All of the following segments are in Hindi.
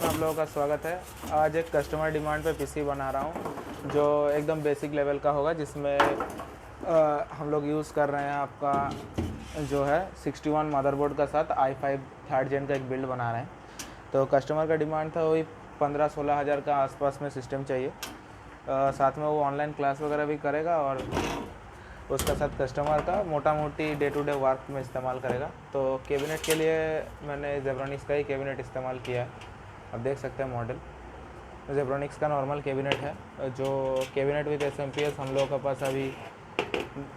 में आप लोगों का स्वागत है। आज एक कस्टमर डिमांड पे पीसी बना रहा हूँ जो एकदम बेसिक लेवल का होगा, जिसमें हम लोग यूज़ कर रहे हैं आपका जो है 61 मदरबोर्ड का साथ i5 थर्ड जेन का एक बिल्ड बना रहे हैं। तो कस्टमर का डिमांड था वही 15-16 हज़ार का आसपास में सिस्टम चाहिए। साथ में वो ऑनलाइन क्लास वगैरह भी करेगा और उसका साथ कस्टमर का मोटा मोटी डे टू डे वर्क में इस्तेमाल करेगा। तो कैबिनेट के लिए मैंने जेब्रॉनिक्स का ही कैबिनेट इस्तेमाल किया है। अब देख सकते हैं मॉडल जेब्रॉनिक्स का नॉर्मल कैबिनेट है, जो कैबिनेट विद SMPS हम लोगों के पास अभी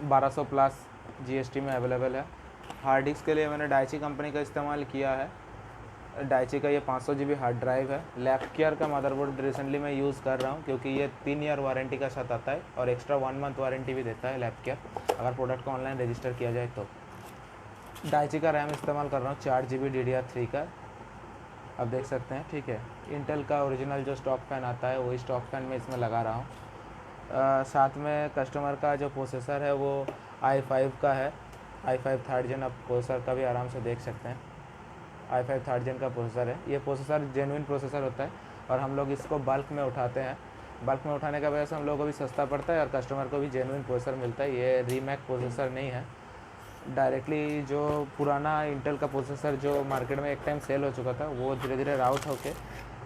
1200 प्लस GST में अवेलेबल है। हार्ड डिस्क के लिए मैंने डाइची कंपनी का इस्तेमाल किया है। डाइची का ये 500 GB हार्ड ड्राइव है। लैपकेयर का मदरबोर्ड रिसेंटली मैं यूज़ कर रहा हूँ, क्योंकि ये 3 ईयर वारंटी का साथ आता है और एक्स्ट्रा 1 मंथ वारंटी भी देता है लैपकेयर, अगर प्रोडक्ट को ऑनलाइन रजिस्टर किया जाए तो। डाइची का रैम इस्तेमाल कर रहा हूँ 4 GB DDR3 का, अब देख सकते हैं। ठीक है, इंटेल का ओरिजिनल जो स्टॉक फैन आता है वही स्टॉक फैन मैं इसमें लगा रहा हूँ। साथ में कस्टमर का जो प्रोसेसर है वो i5 का है, i5 थर्ड जेन। आप प्रोसेसर का भी आराम से देख सकते हैं, i5 थर्ड जेन का प्रोसेसर है। ये प्रोसेसर जेन्युइन प्रोसेसर होता है और हम लोग इसको बल्क में उठाते हैं। बल्क में उठाने की वजह से हम लोगों को भी सस्ता पड़ता है और कस्टमर को भी जेन्युइन प्रोसेसर मिलता है। ये रीमैक प्रोसेसर नहीं है, डायरेक्टली जो पुराना इंटेल का प्रोसेसर जो मार्केट में एक टाइम सेल हो चुका था वो धीरे धीरे राउट होके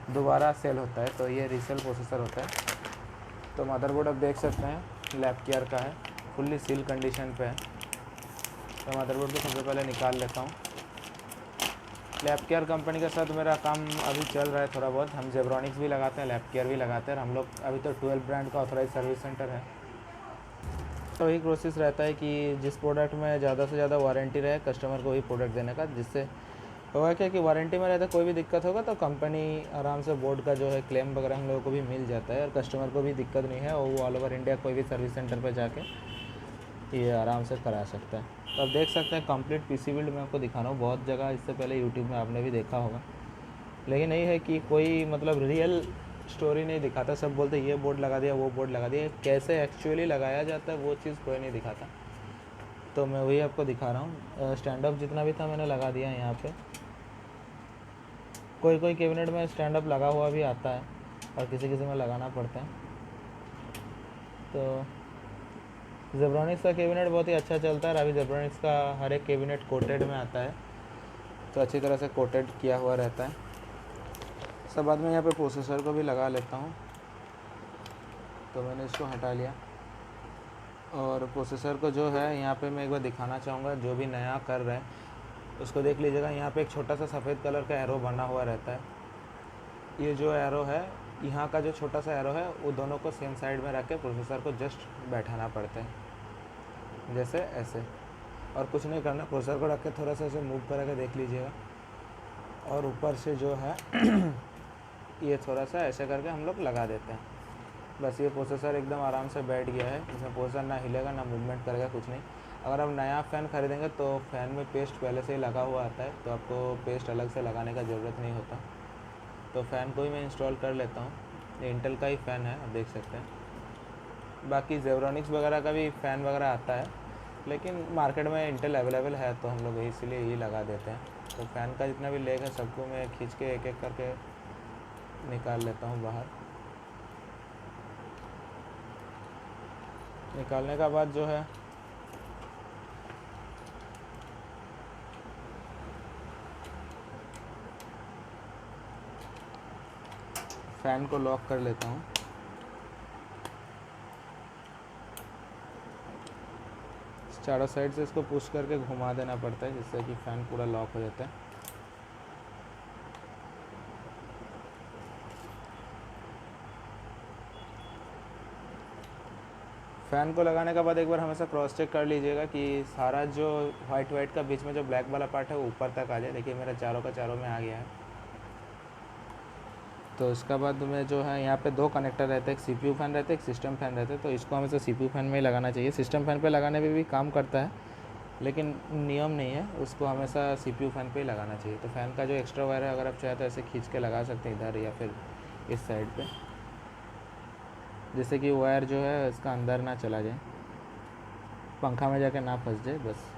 दोबारा सेल होता है, तो ये रीसेल प्रोसेसर होता है। तो मदरबोर्ड आप देख सकते हैं लैपकेयर का है, फुल्ली सील कंडीशन पे है। तो मदरबोर्ड को सबसे पहले निकाल लेता हूँ। लैपकेयर कंपनी के साथ मेरा काम अभी चल रहा है थोड़ा बहुत। हम जेब्रॉनिक्स भी लगाते हैं, लैपकेयर भी लगाते हैं। हम लोग अभी तो 12 ब्रांड का ऑथराइज सर्विस सेंटर है। तो वही कोशिश रहता है कि जिस प्रोडक्ट में ज़्यादा से ज़्यादा वारंटी रहे कस्टमर को वही प्रोडक्ट देने का, जिससे होगा क्या कि वारंटी में रहता कोई भी दिक्कत होगा तो कंपनी आराम से बोर्ड का जो है क्लेम वगैरह हम लोगों को भी मिल जाता है और कस्टमर को भी दिक्कत नहीं है, और वो ऑल ओवर इंडिया कोई भी सर्विस सेंटर पर जाके ये आराम से करा सकता है। तो आप देख सकते हैं कंप्लीट पीसी बिल्ड मैं आपको दिखा रहा हूँ। बहुत जगह इससे पहले यूट्यूब में आपने भी देखा होगा, लेकिन यही है कि कोई मतलब रियल स्टोरी नहीं दिखाता। सब बोलते ये बोर्ड लगा दिया, वो बोर्ड लगा दिया, कैसे एक्चुअली लगाया जाता है वो चीज़ कोई नहीं दिखाता। तो मैं वही आपको दिखा रहा हूँ। स्टैंड अप जितना भी था मैंने लगा दिया है यहाँ पे। कोई कोई कैबिनेट में स्टैंड अप लगा हुआ भी आता है और किसी किसी में लगाना पड़ता है। तो जेब्रॉनिक्स का कैबिनेट बहुत ही अच्छा चलता है। अभी जेब्रॉनिक्स का हर एक कैबिनेट कोटेड में आता है, तो अच्छी तरह से कोटेड किया हुआ रहता है। सब बाद में यहाँ पे प्रोसेसर को भी लगा लेता हूँ। तो मैंने इसको हटा लिया और प्रोसेसर को जो है यहाँ पे मैं एक बार दिखाना चाहूँगा। जो भी नया कर रहे हैं उसको देख लीजिएगा, यहाँ पे एक छोटा सा सफ़ेद कलर का एरो बना हुआ रहता है। ये जो एरो है, यहाँ का जो छोटा सा एरो है वो दोनों को सेम साइड में रख के प्रोसेसर को जस्ट बैठाना पड़ता है, जैसे ऐसे, और कुछ नहीं करना। प्रोसेसर को रख के थोड़ा सा ऐसे मूव करके देख लीजिएगा, और ऊपर से जो है ये थोड़ा सा ऐसे करके हम लोग लगा देते हैं। बस ये प्रोसेसर एकदम आराम से बैठ गया है, इसमें प्रोसेसर ना हिलेगा ना मूवमेंट करेगा, कुछ नहीं। अगर आप नया फ़ैन ख़रीदेंगे तो फ़ैन में पेस्ट पहले से ही लगा हुआ आता है, तो आपको पेस्ट अलग से लगाने का ज़रूरत नहीं होता। तो फ़ैन को ही मैं इंस्टॉल कर लेता हूँ। ये इंटेल का ही फ़ैन है, आप देख सकते हैं। बाकी जेब्रॉनिक्स वगैरह का भी फ़ैन वगैरह आता है, लेकिन मार्केट में इंटेल अवेलेबल है तो हम लोग इसीलिए यही लगा देते हैं। तो फ़ैन का जितना भी लेग है सबको मैं खींच के एक एक करके निकाल लेता हूँ बाहर। निकालने का बाद जो है फ़ैन को लॉक कर लेता हूँ। चारों साइड से इसको पुश करके घुमा देना पड़ता है, जिससे कि फ़ैन पूरा लॉक हो जाता है। फ़ैन को लगाने के बाद एक बार हमेशा क्रॉस चेक कर लीजिएगा कि सारा जो वाइट का बीच में जो ब्लैक वाला पार्ट है वो ऊपर तक आ जाए। देखिए मेरा चारों का चारों में आ गया है। तो इसका बाद में जो है यहाँ पे दो कनेक्टर रहते हैं, एक CPU फ़ैन रहता है, एक सिस्टम फ़ैन रहता है। तो इसको हमेशा CPU फ़ैन में ही लगाना चाहिए। सिस्टम फ़ैन पे लगाने पे भी काम करता है, लेकिन नियम नहीं है, उसको हमेशा CPU फ़ैन पे ही लगाना चाहिए। तो फ़ैन का जो एक्स्ट्रा वायर है अगर आप चाहें तो ऐसे खींच के लगा सकते हैं इधर या फिर इस साइड पे, जिससे कि वायर जो है इसका अंदर ना चला जाए, पंखा में जाके ना फंस जाए बस।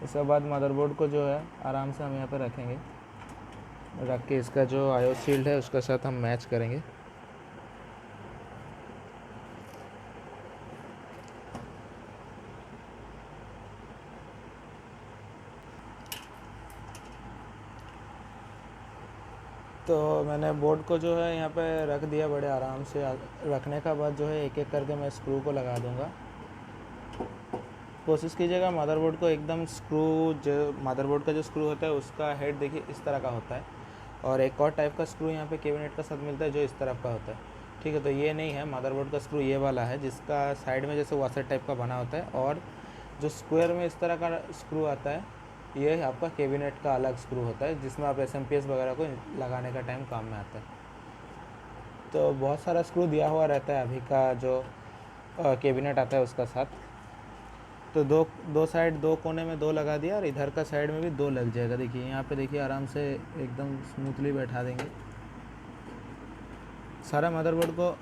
इसके बाद मदरबोर्ड को जो है आराम से हम यहाँ पे रखेंगे। रख के इसका जो आयो शील्ड है उसके साथ हम मैच करेंगे। तो मैंने बोर्ड को जो है यहाँ पे रख दिया बड़े आराम से। रखने का बाद जो है एक एक करके मैं स्क्रू को लगा दूँगा। कोशिश कीजिएगा मदरबोर्ड को एकदम जो मदरबोर्ड का जो स्क्रू होता है उसका हेड देखिए इस तरह का होता है, और एक और टाइप का स्क्रू यहाँ पे कैबिनेट का साथ मिलता है जो इस तरफ का होता है। ठीक है, तो ये नहीं है मदरबोर्ड का स्क्रू, ये वाला है जिसका साइड में जैसे वाशर टाइप का बना होता है, और जो स्क्वायर में इस तरह का स्क्रू आता है ये आपका कैबिनेट का अलग स्क्रू होता है, जिसमें आप SMPS वगैरह को लगाने का टाइम काम में आता है। तो बहुत सारा स्क्रू दिया हुआ रहता है अभी का जो कैबिनेट आता है उसका साथ। तो दो साइड, दो कोने में दो लगा दिया, और इधर का साइड में भी दो लग जाएगा। देखिए यहाँ पे देखिए आराम से एकदम स्मूथली बैठा देंगे। सारा मदरबोर्ड को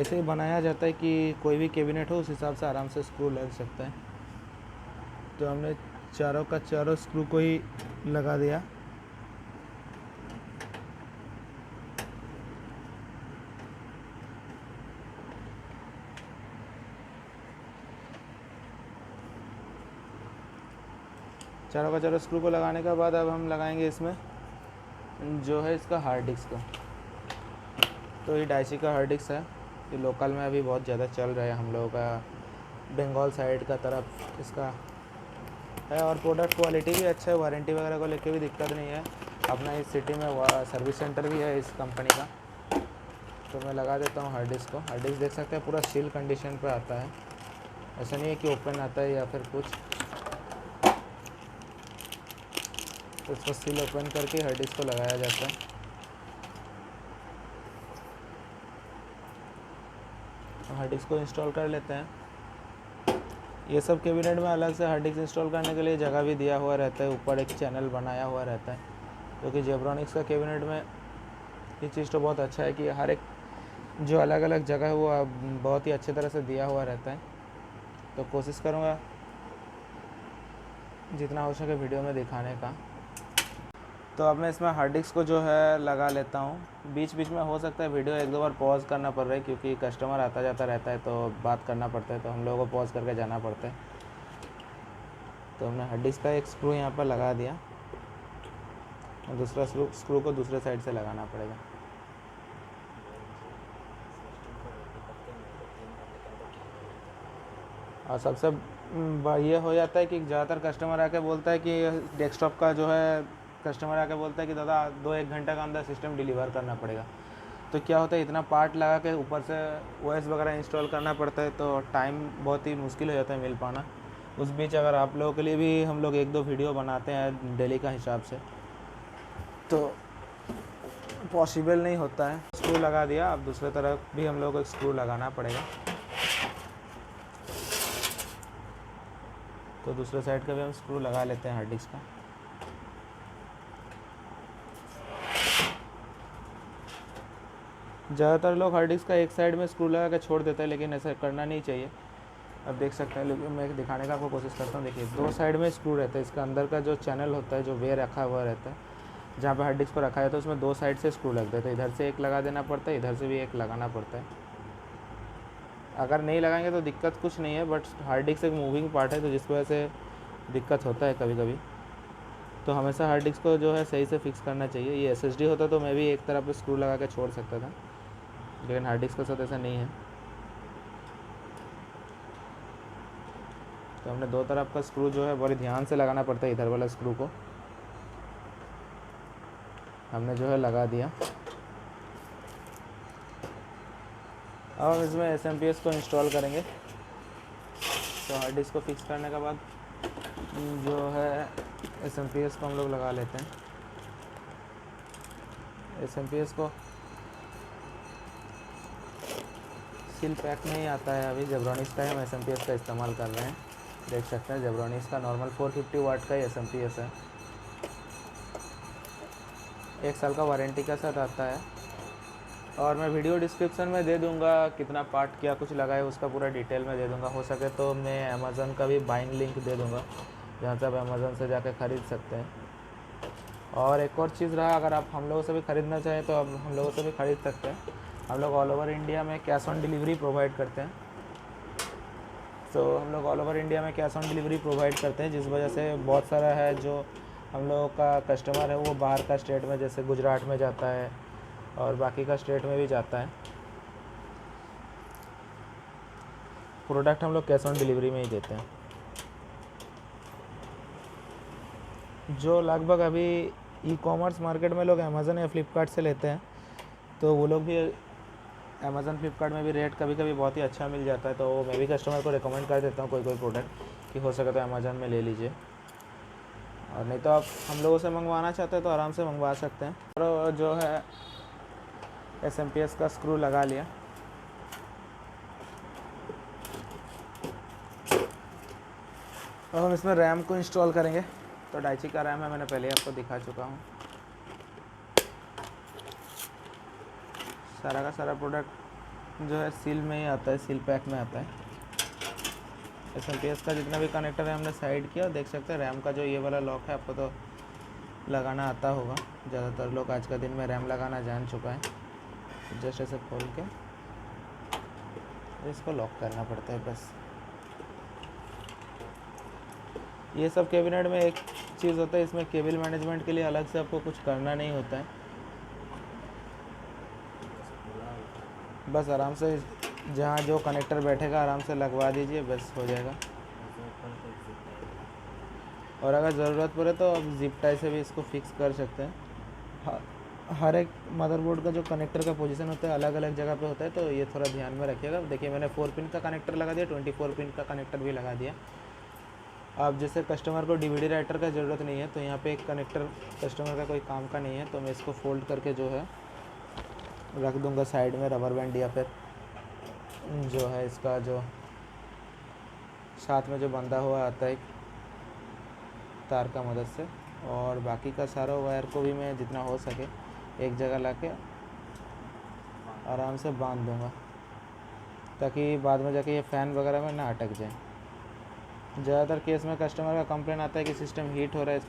ऐसे ही बनाया जाता है कि कोई भी कैबिनेट हो उस हिसाब से आराम से स्क्रू लग सकता है। तो हमने चारों का चारों स्क्रू को ही लगा दिया। चारों का चारों स्क्रू को लगाने के बाद अब हम लगाएंगे इसमें जो है इसका हार्ड डिस्क का। तो ये डाइसी का हार्ड डिस्क है, ये लोकल में अभी बहुत ज़्यादा चल रहा है हम लोगों का, बंगाल साइड का तरफ इसका है, और प्रोडक्ट क्वालिटी भी अच्छा है, वारंटी वगैरह को लेके भी दिक्कत नहीं है। अपना इस सिटी में सर्विस सेंटर भी है इस कंपनी का। तो मैं लगा देता हूँ हार्ड डिस्क को। हार्ड डिस्क देख सकते हैं पूरा सील कंडीशन पे आता है, ऐसा नहीं है कि ओपन आता है या फिर कुछ। तो इसको सील ओपन करके हार्ड डिस्क को लगाया जाता है। हार्ड डिस्क को इंस्टॉल कर लेते हैं। ये सब कैबिनेट में अलग से हार्ड डिस्क इंस्टॉल करने के लिए जगह भी दिया हुआ रहता है, ऊपर एक चैनल बनाया हुआ रहता है, क्योंकि जेब्रॉनिक्स का कैबिनेट में ये चीज़ तो बहुत अच्छा है कि हर एक जो अलग अलग जगह है वो बहुत ही अच्छी तरह से दिया हुआ रहता है। तो कोशिश करूँगा जितना हो सके वीडियो में दिखाने का। तो अब मैं इसमें हार्ड डिस्क को जो है लगा लेता हूँ। बीच बीच में हो सकता है वीडियो एक दो बार पॉज करना पड़ रहा है, क्योंकि कस्टमर आता जाता रहता है तो बात करना पड़ता है, तो हम लोगों को पॉज करके जाना पड़ता है। तो हमने हार्ड डिस्क का एक स्क्रू यहाँ पर लगा दिया, और दूसरा स्क्रू को दूसरे साइड से लगाना पड़ेगा। और सबसे ये हो जाता है कि ज़्यादातर कस्टमर आके बोलता है कि डेस्कटॉप का जो है, कस्टमर आके बोलता है कि दादा 2-1 घंटे का अंदर सिस्टम डिलीवर करना पड़ेगा। तो क्या होता है, इतना पार्ट लगा के ऊपर से OS वगैरह इंस्टॉल करना पड़ता है, तो टाइम बहुत ही मुश्किल हो जाता है मिल पाना। उस बीच अगर आप लोगों के लिए भी हम लोग 1-2 वीडियो बनाते हैं डेली का हिसाब से, तो पॉसिबल नहीं होता है। स्क्रू लगा दिया, अब दूसरे तरफ भी हम लोग को स्क्रू लगाना पड़ेगा। तो दूसरे साइड का भी हम स्क्रू लगा लेते हैं हार्ड डिस्क का। ज़्यादातर लोग हार्ड डिस्क का एक साइड में स्क्रू लगा के छोड़ देते हैं, लेकिन ऐसा करना नहीं चाहिए। अब देख सकते हैं, लेकिन मैं दिखाने का आपको कोशिश करता हूँ। देखिए 2 साइड में स्क्रू रहता है, इसका अंदर का जो चैनल होता है जो वे रखा हुआ रहता है, जहाँ पे हार्ड डिस्क को रखा जाता है उसमें 2 साइड से स्क्रू लगते हैं। तो इधर से एक लगा देना पड़ता है, इधर से भी एक लगाना पड़ता है। अगर नहीं लगाएंगे तो दिक्कत कुछ नहीं है, बट हार्ड डिस्क एक मूविंग पार्ट है, तो जिस वजह से दिक्कत होता है कभी कभी। तो हमेशा हार्ड डिस्क को जो है सही से फिक्स करना चाहिए। ये SSD होता तो मैं भी एक तरफ पे स्क्रू लगा के छोड़ सकता था, लेकिन हार्ड डिस्क के साथ ऐसा नहीं है। तो हमने 2 तरफ का स्क्रू जो है बड़े ध्यान से लगाना पड़ता है। इधर वाला स्क्रू को हमने जो है लगा दिया। अब हम इसमें SMPS को इंस्टॉल करेंगे। तो हार्ड डिस्क को फिक्स करने के बाद जो है SMPS को हम लोग लगा लेते हैं। SMPS को सील पैक में ही आता है, अभी जेब्रॉनिक्स का ही हम SMPS का इस्तेमाल कर रहे हैं। देख सकते हैं जेब्रॉनिक्स का नॉर्मल 450 वाट का ही SMPS है। 1 साल का वारंटी के साथ आता है, और मैं वीडियो डिस्क्रिप्शन में दे दूंगा कितना पार्ट क्या कुछ लगा है उसका पूरा डिटेल में दे दूंगा। हो सके तो मैं अमेज़न का भी बाइंग लिंक दे दूंगा, जहाँ से आप अमेज़न से जाकर ख़रीद सकते हैं। और एक और चीज़ रहा, अगर आप हम लोगों से भी ख़रीदना चाहें तो आप हम लोगों से भी ख़रीद सकते हैं। हम लोग ऑल ओवर इंडिया में कैश ऑन डिलीवरी प्रोवाइड करते हैं। तो हम लोग ऑल ओवर इंडिया में कैश ऑन डिलीवरी प्रोवाइड करते हैं, जिस वजह से बहुत सारा है जो हम लोगों का कस्टमर है वो बाहर का स्टेट में, जैसे गुजरात में जाता है और बाकी का स्टेट में भी जाता है, प्रोडक्ट हम लोग कैश ऑन डिलीवरी में ही देते हैं। जो लगभग अभी ई कॉमर्स मार्केट में लोग अमेज़न या फ्लिपकार्ट से लेते हैं, तो वो लोग भी अमेज़न फ्लिपकार्ट में भी रेट कभी कभी बहुत ही अच्छा मिल जाता है, तो मैं भी कस्टमर को रिकमेंड कर देता हूँ कोई कोई प्रोडक्ट कि हो सके तो अमेज़न में ले लीजिए। और नहीं तो आप हम लोगों से मंगवाना चाहते हैं तो आराम से मंगवा सकते हैं। और जो है SMPS का स्क्रू लगा लिया। अब हम इसमें रैम को इंस्टॉल करेंगे। तो डाइची का रैम है, मैंने पहले आपको दिखा चुका हूँ। सारा का सारा प्रोडक्ट जो है सील में ही आता है, सील पैक में आता है। SMPS का जितना भी कनेक्टर है हमने साइड किया। देख सकते हैं रैम का जो ये वाला लॉक है आपको तो लगाना आता होगा, ज़्यादातर लोग आज का दिन में रैम लगाना जान चुका है। जस्ट ऐसे खोल के इसको लॉक करना पड़ता है बस। ये सब कैबिनेट में एक चीज़ होता है, इसमें केबल मैनेजमेंट के लिए अलग से आपको कुछ करना नहीं होता है, बस आराम से जहाँ जो कनेक्टर बैठेगा आराम से लगवा दीजिए, बस हो जाएगा। और अगर ज़रूरत पड़े तो आप जिप टाई से भी इसको फिक्स कर सकते हैं। हर एक मदरबोर्ड का जो कनेक्टर का पोजीशन होता है अलग अलग जगह पे होता है, तो ये थोड़ा ध्यान में रखिएगा। देखिए मैंने 4 पिन का कनेक्टर लगा दिया, 24 पिन का कनेक्टर भी लगा दिया। अब जैसे कस्टमर को DVD राइटर का ज़रूरत नहीं है, तो यहाँ पे एक कनेक्टर कस्टमर का कोई काम का नहीं है, तो मैं इसको फोल्ड करके जो है रख दूँगा साइड में, रबर बैंड या फिर जो है इसका जो साथ में जो बंधा हुआ आता है तार का मदद से। और बाकी का सारा वायर को भी मैं जितना हो सके एक जगह ला के आराम से बांध दूँगा, ताकि बाद में जाके ये फ़ैन वगैरह में ना अटक जाए। ज़्यादातर केस में कस्टमर का कंप्लेन आता है कि सिस्टम हीट हो रहा है,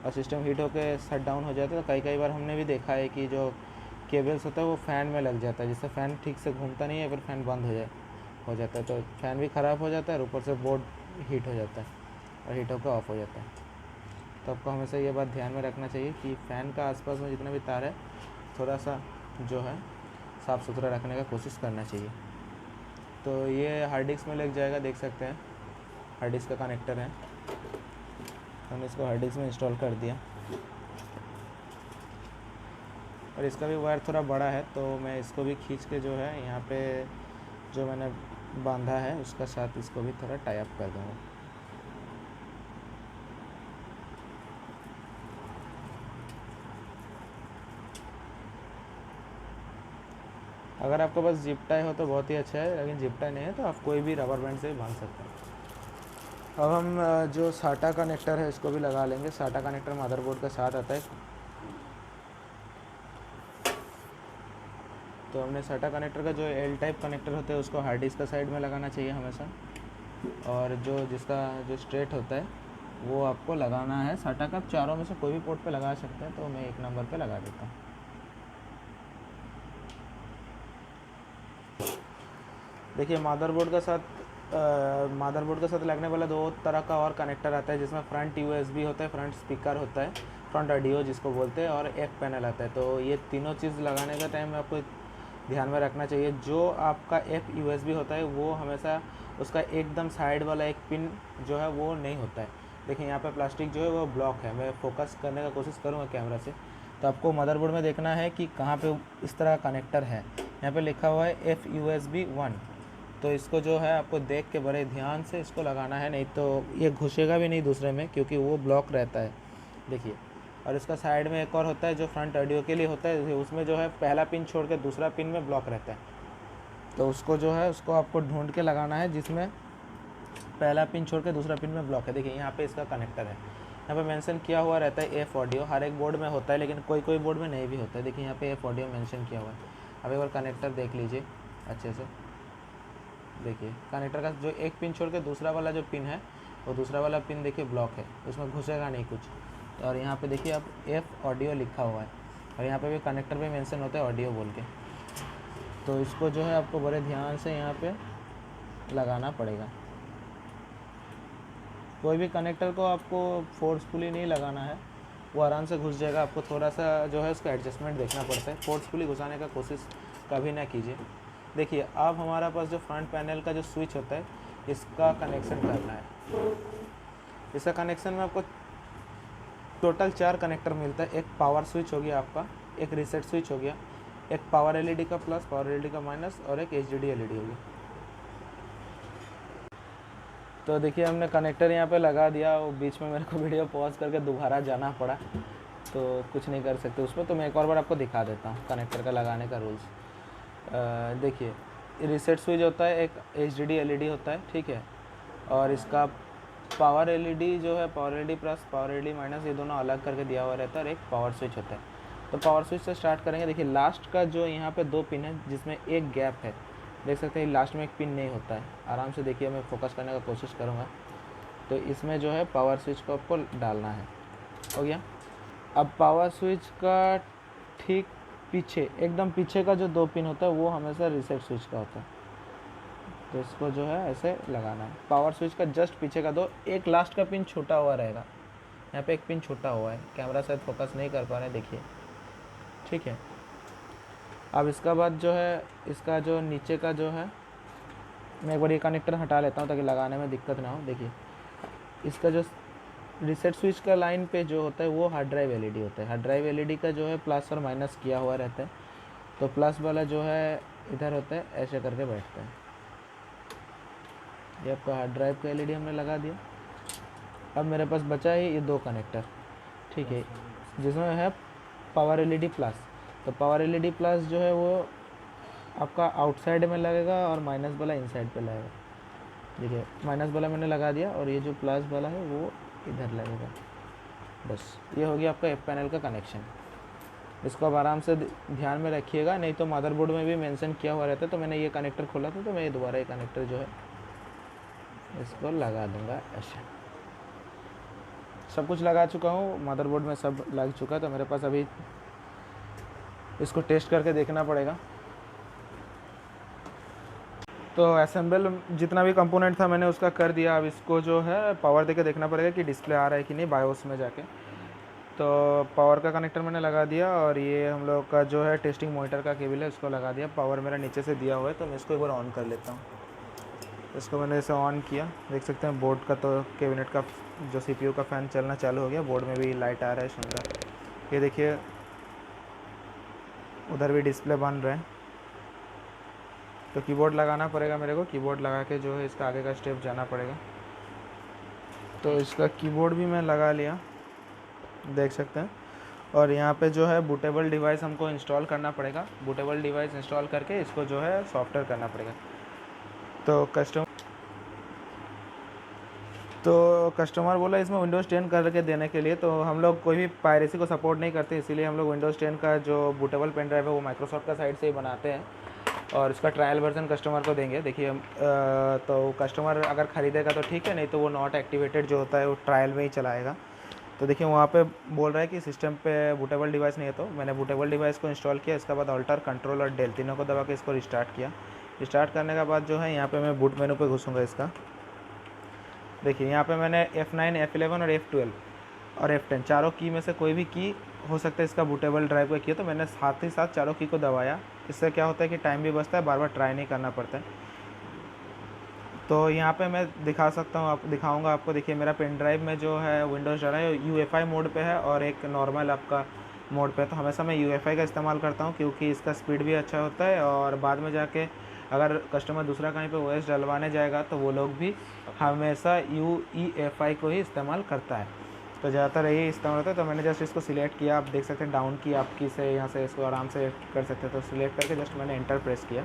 और सिस्टम हीट होकर शट डाउन हो जाता है। तो कई बार हमने भी देखा है कि जो केबल्स होता है वो फ़ैन में लग जाता है, जिससे फ़ैन ठीक से घूमता नहीं है, फिर फ़ैन बंद हो जाता है, तो फ़ैन भी ख़राब हो जाता है और ऊपर से बोर्ड हीट हो जाता है और हीट होकर ऑफ हो जाता है। तो आपको हमेशा ये बात ध्यान में रखना चाहिए कि फ़ैन का आसपास में जितना भी तार है थोड़ा सा जो है साफ़ सुथरा रखने का कोशिश करना चाहिए। तो ये हार्ड डिस्क में लग जाएगा, देख सकते हैं हार्ड डिस्क का कनेक्टर है, हमने इसको हार्ड डिस्क में इंस्टॉल कर दिया। और इसका भी वायर थोड़ा बड़ा है, तो मैं इसको भी खींच के जो है यहाँ पे जो मैंने बांधा है उसका साथ इसको भी थोड़ा टाई अप कर दूँगा। अगर आपके पास जिप टाई हो तो बहुत ही अच्छा है, लेकिन जिप टाई नहीं है तो आप कोई भी रबर बैंड से भी बांध सकते हैं। अब हम जो साटा कनेक्टर है इसको भी लगा लेंगे। साटा कनेक्टर मदरबोर्ड के साथ आता है, तो हमने साटा कनेक्टर का जो L टाइप कनेक्टर होता है उसको हार्ड डिस्क का साइड में लगाना चाहिए हमेशा, और जो जिसका जो स्ट्रेट होता है वो आपको लगाना है साटा का। चारों में से कोई भी पोर्ट पे लगा सकते हैं, तो मैं 1 नंबर पे लगा देता हूँ। देखिए मदरबोर्ड के साथ लगने वाला 2 तरह का और कनेक्टर आता है, जिसमें फ्रंट USB होता है, फ्रंट स्पीकर होता है, फ्रंट ऑडियो जिसको बोलते हैं, और एक पैनल आता है। तो ये तीनों चीज़ लगाने का टाइम आपको ध्यान में रखना चाहिए। जो आपका USB होता है वो हमेशा उसका एकदम साइड वाला एक पिन जो है वो नहीं होता है। देखिए यहाँ पे प्लास्टिक जो है वो ब्लॉक है, मैं फोकस करने का कोशिश करूँगा कैमरा से, तो आपको मदरबोर्ड में देखना है कि कहाँ पे इस तरह का कनेक्टर है। यहाँ पे लिखा हुआ है FUSB 1, तो इसको जो है आपको देख के बड़े ध्यान से इसको लगाना है, नहीं तो ये घुसेगा भी नहीं दूसरे में, क्योंकि वो ब्लॉक रहता है। देखिए, और इसका साइड में एक और होता है जो फ्रंट ऑडियो के लिए होता है, उसमें जो है पहला पिन छोड़ के दूसरा पिन में ब्लॉक रहता है, तो उसको जो है उसको आपको ढूंढ के लगाना है जिसमें पहला पिन छोड़ के दूसरा पिन में ब्लॉक है। देखिए यहाँ पे इसका कनेक्टर है, यहाँ पे मेंशन किया हुआ रहता है F ऑडियो। हर एक बोर्ड में होता है, लेकिन कोई बोर्ड में नहीं भी होता है। देखिए यहाँ पे F ऑडियो मेंशन किया हुआ है। अब एक बार कनेक्टर देख लीजिए अच्छे से। देखिए कनेक्टर का जो एक पिन छोड़ के दूसरा वाला जो पिन है, वो दूसरा वाला पिन देखिए ब्लॉक है, उसमें घुसेगा नहीं कुछ। और यहाँ पे देखिए आप एफ ऑडियो लिखा हुआ है, और यहाँ पे भी कनेक्टर पे मेंशन होता है ऑडियो बोल के। तो इसको जो है आपको बड़े ध्यान से यहाँ पे लगाना पड़ेगा। कोई भी कनेक्टर को आपको फोर्सफुली नहीं लगाना है, वो आराम से घुस जाएगा। आपको थोड़ा सा जो है उसका एडजस्टमेंट देखना पड़ता है, फोर्सफुली घुसाने का कोशिश कभी ना कीजिए। देखिए अब हमारा पास जो फ्रंट पैनल का जो स्विच होता है, इसका कनेक्शन करना है। इसका कनेक्शन में आपको टोटल 4 कनेक्टर मिलता है। एक पावर स्विच हो गया आपका, एक रीसेट स्विच हो गया, एक पावर एलईडी का प्लस, पावर एलईडी का माइनस, और एक एचडीडी एलईडी हो गया। तो देखिए हमने कनेक्टर यहाँ पे लगा दिया। वो बीच में मेरे को वीडियो पॉज करके दोबारा जाना पड़ा, तो कुछ नहीं कर सकते उसमें। तो मैं एक और बार आपको दिखा देता हूँ कनेक्टर का लगाने का रूल्स। देखिए रीसेट स्विच होता है, एक एचडीडी एलईडी होता है, ठीक है। और इसका पावर एलईडी जो है, power LED plus, power LED minus, ये दोनों अलग करके दिया हुआ रहता है, और एक पावर स्विच होता है। तो पावर स्विच से स्टार्ट करेंगे। देखिए लास्ट का जो यहाँ पे 2 पिन है जिसमें एक गैप है, देख सकते हैं लास्ट में एक पिन नहीं होता है। आराम से देखिए, मैं फोकस करने का कोशिश करूँगा। तो इसमें जो है पावर स्विच को आपको डालना है। हो गया। अब पावर स्विच का ठीक पीछे, एकदम पीछे का जो 2 पिन होता है वो हमेशा रीसेट स्विच का होता है। तो इसको जो है ऐसे लगाना है। पावर स्विच का जस्ट पीछे का 2, एक लास्ट का पिन छूटा हुआ रहेगा। यहाँ पे एक पिन छूटा हुआ है, कैमरा शायद फोकस नहीं कर पा रहे, देखिए, ठीक है। अब इसका बाद जो है, इसका जो नीचे का जो है, मैं एक बार ये कनेक्टर हटा लेता हूँ ताकि लगाने में दिक्कत ना हो। देखिए इसका जो रीसेट स्विच का लाइन पे जो होता है वो हार्ड ड्राइव एलईडी होता है। हार्ड ड्राइव एलईडी का जो है प्लस और माइनस किया हुआ रहता है। तो प्लस वाला जो है इधर होता है, ऐसे करके बैठता है। ये आपका हार्ड ड्राइव का एलईडी हमने लगा दिया। अब मेरे पास बचा है ये 2 कनेक्टर, ठीक है, जिसमें है पावर एलईडी प्लस। तो पावर एलईडी प्लस जो है वो आपका आउटसाइड में लगेगा और माइनस वाला इनसाइड पे लगेगा। देखिए माइनस वाला मैंने लगा दिया, और ये जो प्लस वाला है वो इधर लगेगा। बस ये हो गया आपका एफ पैनल का कनेक्शन। इसको आप आराम से ध्यान में रखिएगा, नहीं तो मदरबोर्ड में भी मेंशन किया हुआ रहता है। तो मैंने ये कनेक्टर खोला था, तो मैं दोबारा ये कनेक्टर जो है इसको लगा दूंगा। ऐसे सब कुछ लगा चुका हूँ, मदरबोर्ड में सब लग चुका है। तो मेरे पास अभी इसको टेस्ट करके देखना पड़ेगा। तो असेंबल जितना भी कंपोनेंट था मैंने उसका कर दिया। अब इसको जो है पावर देके देखना पड़ेगा कि डिस्प्ले आ रहा है कि नहीं, बायोस में जाके। तो पावर का कनेक्टर मैंने लगा दिया, और ये हम लोग का जो है टेस्टिंग मॉनिटर का केबल है उसको लगा दिया। पावर मेरा नीचे से दिया हुआ है, तो मैं इसको एक बार ऑन कर लेता हूँ। इसको मैंने ऐसे ऑन किया, देख सकते हैं बोर्ड का, तो कैबिनेट का जो सीपीयू का फ़ैन चलना चालू हो गया। बोर्ड में भी लाइट आ रहा है सुंदर। ये देखिए उधर भी डिस्प्ले बन रहे हैं। तो कीबोर्ड लगाना पड़ेगा मेरे को, कीबोर्ड लगा के जो है इसका आगे का स्टेप जाना पड़ेगा। तो इसका कीबोर्ड भी मैं लगा लिया, देख सकते हैं। और यहाँ पे जो है बूटेबल डिवाइस हमको इंस्टॉल करना पड़ेगा। बूटेबल डिवाइस इंस्टॉल करके इसको जो है सॉफ्टवेयर करना पड़ेगा। तो कस्टमर बोला इसमें विंडोज़ 10 करके देने के लिए। तो हम लोग कोई भी पायरेसी को सपोर्ट नहीं करते, इसीलिए हम लोग विंडोज़ 10 का जो बूटेबल पेन ड्राइव है वो माइक्रोसॉफ्ट का साइड से ही बनाते हैं, और इसका ट्रायल वर्जन कस्टमर को देंगे। देखिए तो कस्टमर अगर ख़रीदेगा तो ठीक है, नहीं तो वो नॉट एक्टिवेटेड जो होता है वो ट्रायल में ही चलाएगा। तो देखिए वहाँ पे बोल रहा है कि सिस्टम पे बूटेबल डिवाइस नहीं है। तो मैंने बूटेबल डिवाइस को इंस्टॉल किया। इसके बाद अल्टर, कंट्रोल और डेल तीनों को दबा के इसको रिस्टार्ट किया। रिस्टार्ट करने के बाद जो है यहाँ पे मैं बूट मेनू पे घुसूँगा इसका। देखिए यहाँ पे मैंने F9, F11 और F12 और F10 चारों की में से कोई भी की हो सकता है इसका बूटेबल ड्राइव का किया। तो मैंने साथ ही साथ चारों की को दबाया। इससे क्या होता है कि टाइम भी बचता है, बार बार ट्राई नहीं करना पड़ता है। तो यहाँ पे मैं दिखा सकता हूँ, दिखाऊंगा आपको। देखिए मेरा पेन ड्राइव में जो है विंडोज़ डला है UEFI मोड पे है, और एक नॉर्मल आपका मोड पे है। तो हमेशा मैं UEFI का इस्तेमाल करता हूँ, क्योंकि इसका स्पीड भी अच्छा होता है, और बाद में जाके अगर कस्टमर दूसरा कहीं पे OS डलवाने जाएगा तो वो लोग भी हमेशा UEFI को ही इस्तेमाल करता है। तो ज़्यादातर यही इस्तेमाल होता है। तो मैंने जस्ट इसको सिलेक्ट किया, आप देख सकते हैं डाउन की आपकी से यहाँ से इसको आराम से कर सकते हैं। तो सिलेक्ट करके जस्ट मैंने एंटर प्रेस किया।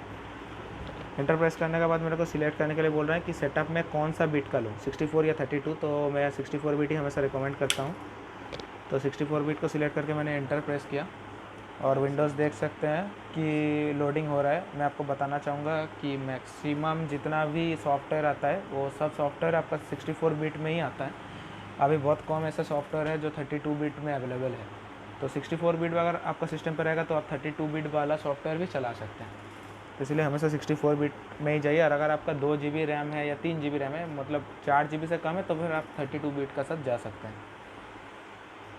एंटर प्रेस करने के बाद मेरे को सिलेक्ट करने के लिए बोल रहे हैं कि सेटअप में कौन सा बिट का लूँ, 64 या 32। तो मैं 64 बिट ही हमेशा रिकमेंड करता हूँ। तो 64 बिट को सिलेक्ट करके मैंने एंटर प्रेस किया, और विंडोज़ देख सकते हैं कि लोडिंग हो रहा है। मैं आपको बताना चाहूँगा कि मैक्सिमम जितना भी सॉफ्टवेयर आता है वो सब सॉफ्टवेयर आपका 64 बिट में ही आता है। अभी बहुत कम ऐसा सॉफ्टवेयर है जो 32 बिट में अवेलेबल है। तो 64 बिट अगर आपका सिस्टम पर रहेगा तो आप 32 बिट वाला सॉफ्टवेयर भी चला सकते हैं। तो इसलिए हमेशा 64 बिट में ही जाइए। और अगर आपका 2 GB रैम है या 3 GB रैम है, मतलब 4 GB से कम है, तो फिर आप 32 बिट का साथ जा सकते हैं।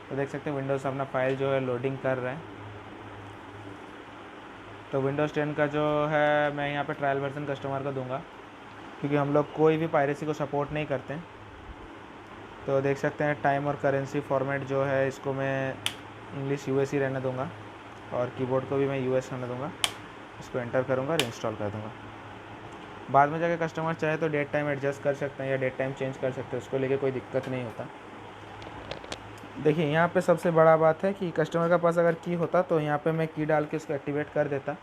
तो देख सकते हैं विंडोज़ अपना फाइल जो है लोडिंग कर रहे हैं। तो विंडोज़ 10 का जो है मैं यहाँ पे ट्रायल वर्जन कस्टमर को दूंगा, क्योंकि हम लोग कोई भी पायरेसी को सपोर्ट नहीं करते। तो देख सकते हैं टाइम और करेंसी फॉर्मेट जो है इसको मैं इंग्लिश यूएस ही रहने दूंगा, और कीबोर्ड को भी मैं यूएस रहने दूंगा। इसको एंटर करूँगा और इंस्टॉल कर दूँगा। बाद में जाके कस्टमर चाहे तो डेट टाइम एडजस्ट कर सकते हैं या डेट टाइम चेंज कर सकते हैं, उसको लेके कोई दिक्कत नहीं होता। देखिए यहाँ पे सबसे बड़ा बात है कि कस्टमर के पास अगर की होता तो यहाँ पे मैं की डाल के उसको एक्टिवेट कर देता,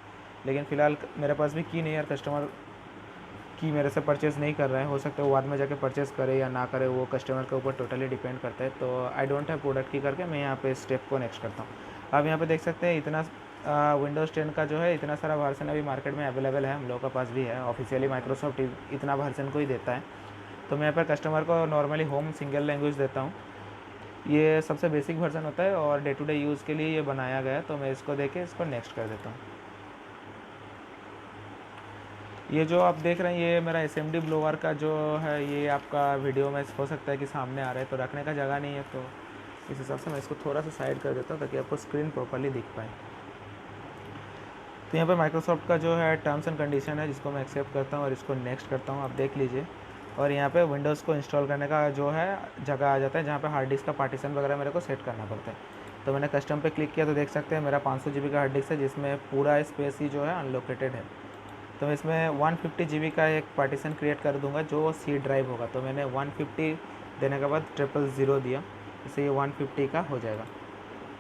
लेकिन फ़िलहाल मेरे पास भी की नहीं है और कस्टमर की मेरे से परचेज़ नहीं कर रहे हैं। हो सकता है वो बाद में जाके परचेज़ करे या ना करे, वो कस्टमर के ऊपर टोटली डिपेंड करता है। तो आई डोंट हैव प्रोडक्ट की करके मैं यहाँ पे स्टेप को नेक्स्ट करता हूँ। आप यहाँ पे देख सकते हैं इतना विंडोज़ 10 का जो है इतना सारा वर्जन अभी मार्केट में अवेलेबल है, हम लोगों के पास भी है। ऑफिशियली माइक्रोसॉफ्ट इतना वर्जन को ही देता है। तो मैं यहाँ पर कस्टमर को नॉर्मली होम सिंगल लैंग्वेज देता हूँ। ये सबसे बेसिक वर्जन होता है और डे टू डे यूज़ के लिए ये बनाया गया है। तो मैं इसको देके इसको नेक्स्ट कर देता हूँ। ये जो आप देख रहे हैं ये मेरा SMD ब्लोअर का जो है, ये आपका वीडियो में हो सकता है कि सामने आ रहा है, तो रखने का जगह नहीं है, तो इस हिसाब से मैं इसको थोड़ा सा साइड कर देता हूँ ताकि आपको स्क्रीन प्रॉपर्ली दिख पाए। तो यहाँ पर माइक्रोसॉफ्ट का जो है टर्म्स एंड कंडीशन है, जिसको मैं एक्सेप्ट करता हूँ और इसको नेक्स्ट करता हूँ। आप देख लीजिए, और यहाँ पे विंडोज़ को इंस्टॉल करने का जो है जगह आ जाता है, जहाँ पे हार्ड डिस्क का पार्टीशन वगैरह मेरे को सेट करना पड़ता है। तो मैंने कस्टम पे क्लिक किया तो देख सकते हैं मेरा 500 GB का हार्ड डिस्क है, जिसमें पूरा स्पेस ही जो है अनलोकेटेड है। तो मैं इसमें 150 GB का एक पार्टीशन क्रिएट कर दूंगा जो सी ड्राइव होगा। तो मैंने 150 देने के बाद 000 दिया, इससे ये 150 का हो जाएगा।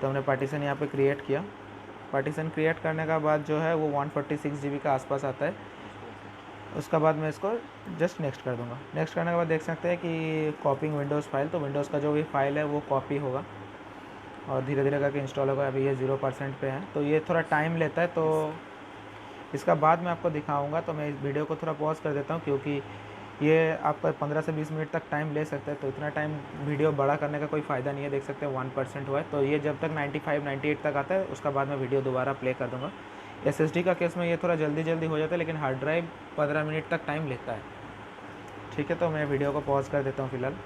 तो हमने पार्टीशन यहाँ पे क्रिएट किया। पार्टीशन क्रिएट करने का बाद जो है वो 146 GB का आसपास आता है। उसका बाद मैं इसको जस्ट नेक्स्ट कर दूंगा। नेक्स्ट करने के बाद देख सकते हैं कि कॉपिंग विंडोज़ फाइल, तो विंडोज़ का जो भी फाइल है वो कॉपी होगा और धीरे धीरे करके इंस्टॉल होगा। अभी ये 0% पे है, तो ये थोड़ा टाइम लेता है। तो इसका बाद मैं आपको दिखाऊंगा। तो मैं इस वीडियो को थोड़ा पॉज कर देता हूँ, क्योंकि ये आपका 15 से 20 मिनट तक टाइम ले सकता है। तो इतना टाइम वीडियो बड़ा करने का कोई फ़ायदा नहीं है। देख सकते हैं 1% हुआ है। तो ये जब तक 95-98 तक आता है उसका बाद मैं वीडियो दोबारा प्ले कर दूँगा। SSD का केस में ये थोड़ा जल्दी हो जाता है, लेकिन हार्ड ड्राइव 15 मिनट तक टाइम लेता है। ठीक है, तो मैं वीडियो को पॉज कर देता हूँ फ़िलहाल।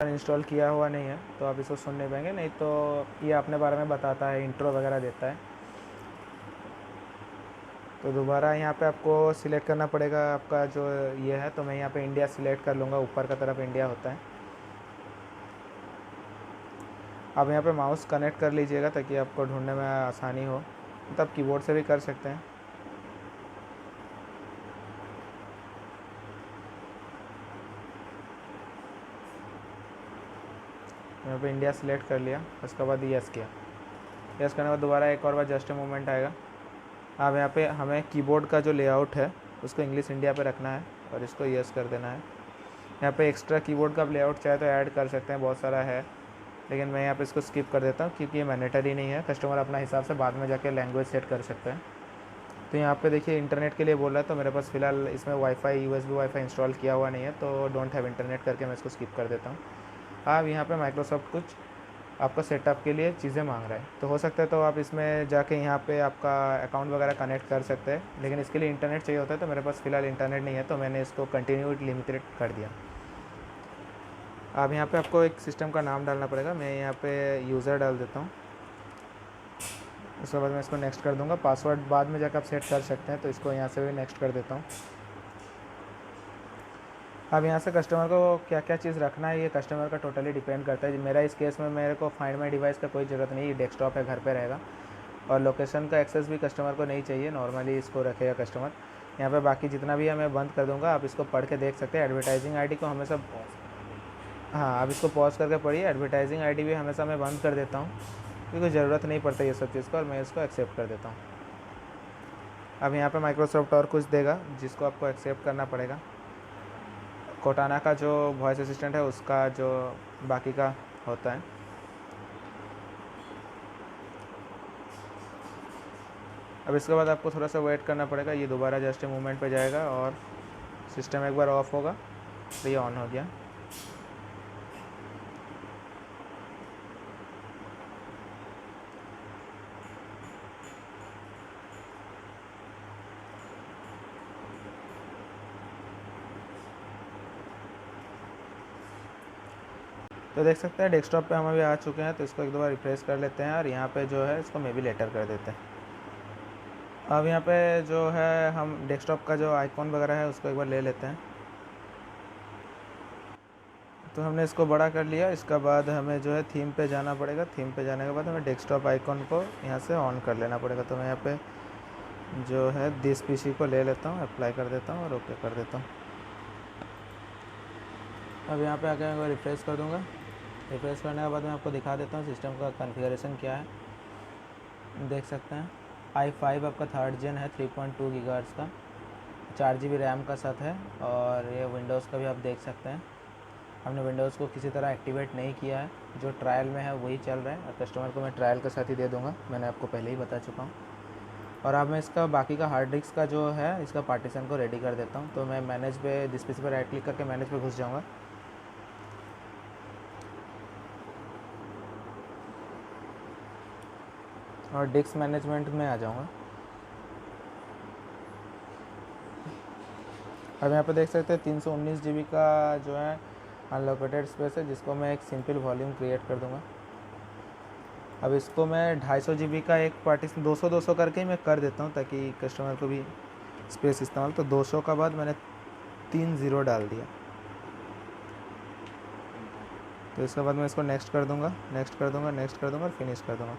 इंस्टॉल किया हुआ नहीं है तो आप इसको सुन नहीं पाएंगे, नहीं तो ये अपने बारे में बताता है, इंट्रो वगैरह देता है। तो दोबारा यहाँ पे आपको सिलेक्ट करना पड़ेगा आपका जो ये है। तो मैं यहाँ पे इंडिया सिलेक्ट कर लूँगा, ऊपर का तरफ इंडिया होता है। आप यहाँ पे माउस कनेक्ट कर लीजिएगा ताकि आपको ढूंढने में आसानी हो। तो आप कीबोर्ड से भी कर सकते हैं। यहाँ पे इंडिया सिलेक्ट कर लिया, उसके बाद यस किया। यस करने के बाद दोबारा एक और बार जस्ट ए मोमेंट आएगा। अब यहाँ पे हमें कीबोर्ड का जो लेआउट है उसको इंग्लिश इंडिया पे रखना है और इसको यस कर देना है। यहाँ पे एक्स्ट्रा कीबोर्ड का लेआउट चाहे तो ऐड कर सकते हैं, बहुत सारा है, लेकिन मैं यहाँ पे इसको स्किप कर देता हूँ क्योंकि ये मैंडेटरी नहीं है। कस्टमर अपना हिसाब से बाद में जाके लैंग्वेज सेट कर सकते हैं। तो यहाँ पे देखिए इंटरनेट के लिए बोल रहा है, तो मेरे पास फ़िलहाल इसमें वाईफाई USB वाईफाई इंस्टॉल किया हुआ नहीं है, तो डोंट हैव इंटरनेट करके मैं इसको स्किप कर देता हूँ। अब यहाँ पे माइक्रोसॉफ्ट कुछ आपका सेटअप के लिए चीज़ें मांग रहा है, तो हो सकता है तो आप इसमें जाके यहाँ पे आपका अकाउंट वगैरह कनेक्ट कर सकते हैं, लेकिन इसके लिए इंटरनेट चाहिए होता है। तो मेरे पास फ़िलहाल इंटरनेट नहीं है, तो मैंने इसको कंटिन्यू लिमिटेड कर दिया। अब यहाँ पे आपको एक सिस्टम का नाम डालना पड़ेगा। मैं यहाँ पे यूज़र डाल देता हूँ, उसके बाद मैं इसको नेक्स्ट कर दूँगा। पासवर्ड बाद में जाकर आप सेट कर सकते हैं, तो इसको यहाँ से भी नेक्स्ट कर देता हूँ। अब यहाँ से कस्टमर को क्या क्या चीज़ रखना है, ये कस्टमर का टोटली डिपेंड करता है। मेरा इस केस में मेरे को फाइंड माई डिवाइस का कोई ज़रूरत नहीं, ये डेस्कटॉप है, घर पे रहेगा, और लोकेशन का एक्सेस भी कस्टमर को नहीं चाहिए, नॉर्मली इसको रखेगा कस्टमर। यहाँ पे बाकी जितना भी है मैं बंद कर दूँगा, आप इसको पढ़ के देख सकते हैं। एडवर्टाइजिंग ID को हमेशा, हाँ, आप इसको पॉज करके पढ़िए। एडवर्टाइजिंग ID भी हमेशा मैं बंद कर देता हूँ क्योंकि ज़रूरत नहीं पड़ता ये सब चीज़ का, और मैं इसको एक्सेप्ट कर देता हूँ। अब यहाँ पे माइक्रोसॉफ्ट और कुछ देगा जिसको आपको एक्सेप्ट करना पड़ेगा। कोटाना का जो वॉइस असिस्टेंट है उसका जो बाकी का होता है। अब इसके बाद आपको थोड़ा सा वेट करना पड़ेगा, ये दोबारा जस्ट मूवमेंट पे जाएगा और सिस्टम एक बार ऑफ होगा तो ये ऑन हो गया। तो देख सकते हैं डेस्कटॉप पे हम अभी आ चुके हैं, तो इसको एक दो बार रिफ्रेश कर लेते हैं और यहाँ पे जो है इसको मे बी लेटर कर देते हैं। अब यहाँ पे जो है हम डेस्कटॉप का जो आइकॉन वगैरह है उसको एक बार ले लेते हैं। तो हमने इसको बड़ा कर लिया। इसके बाद हमें जो है थीम पे जाना पड़ेगा। थीम पे जाने के बाद हमें डेस्कटॉप आइकॉन को यहाँ से ऑन कर लेना पड़ेगा। तो मैं यहाँ पे जो है दिस PC को ले लेता हूँ, अप्लाई कर देता हूँ और ओके कर देता हूँ। अब यहाँ पे आकर मैं रिफ्रेश कर दूँगा। रिफ्रेश करने के बाद मैं आपको दिखा देता हूँ सिस्टम का कॉन्फ़िगरेशन क्या है। देख सकते हैं i5 आपका 3rd जेन है, 3.2 GHz का, 4 GB रैम का साथ है, और ये विंडोज़ का भी आप देख सकते हैं। हमने विंडोज़ को किसी तरह एक्टिवेट नहीं किया है, जो ट्रायल में है वही चल रहा है, और कस्टमर को मैं ट्रायल के साथ ही दे दूँगा, मैंने आपको पहले ही बता चुका हूँ। और अब मैं इसका बाकी का हार्ड डिस्क का जो है इसका पार्टीशन को रेडी कर देता हूँ। तो मैं मैनेज पे दिस PC पे राइट क्लिक करके मैनेज पे घुस जाऊँगा। और डिस्क मैनेजमेंट में आ जाऊँगा। अब यहाँ पे देख सकते हैं 319 GB का जो है अनलोकेटेड स्पेस है, जिसको मैं एक सिंपल वॉल्यूम क्रिएट कर दूँगा। अब इसको मैं 250 GB का एक पार्टीशन 200-200 करके ही मैं कर देता हूँ ताकि कस्टमर को भी स्पेस इस्तेमाल। तो 200 का बाद मैंने 3 0 डाल दिया। तो इसके बाद मैं इसको नेक्स्ट कर दूँगा, नेक्स्ट कर दूँगा, नेक्स्ट कर दूँगा और फिनिश कर दूँगा।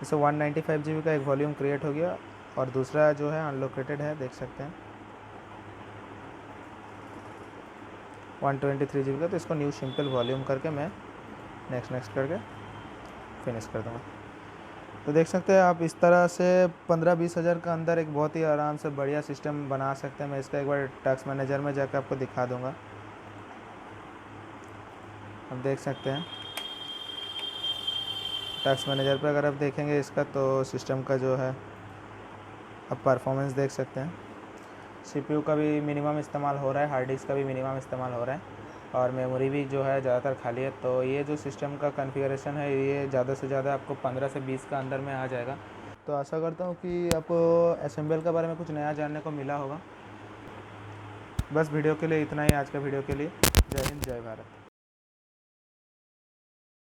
इससे 195 GB का एक वॉल्यूम क्रिएट हो गया, और दूसरा जो है अनलोकेटेड है, देख सकते हैं 123 GB का। तो इसको न्यू सिंपल वॉल्यूम करके मैं नेक्स्ट करके फिनिश कर दूँगा। तो देख सकते हैं आप इस तरह से 15-20 हज़ार के अंदर एक बहुत ही आराम से बढ़िया सिस्टम बना सकते हैं। मैं इसका एक बार टैक्स मैनेजर में जाकर आपको दिखा दूँगा। आप देख सकते हैं टैक्स मैनेजर पे अगर आप देखेंगे इसका, तो सिस्टम का जो है आप परफॉर्मेंस देख सकते हैं। CPU का भी मिनिमम इस्तेमाल हो रहा है, हार्ड डिस्क का भी मिनिमम इस्तेमाल हो रहा है, और मेमोरी भी जो है ज़्यादातर खाली है। तो ये जो सिस्टम का कॉन्फ़िगरेशन है ये ज़्यादा से ज़्यादा आपको 15 से 20 का अंदर में आ जाएगा। तो आशा करता हूँ कि आपको असेंबल के बारे में कुछ नया जानने को मिला होगा। बस वीडियो के लिए इतना ही, आज का वीडियो के लिए। जय हिंद, जय भारत।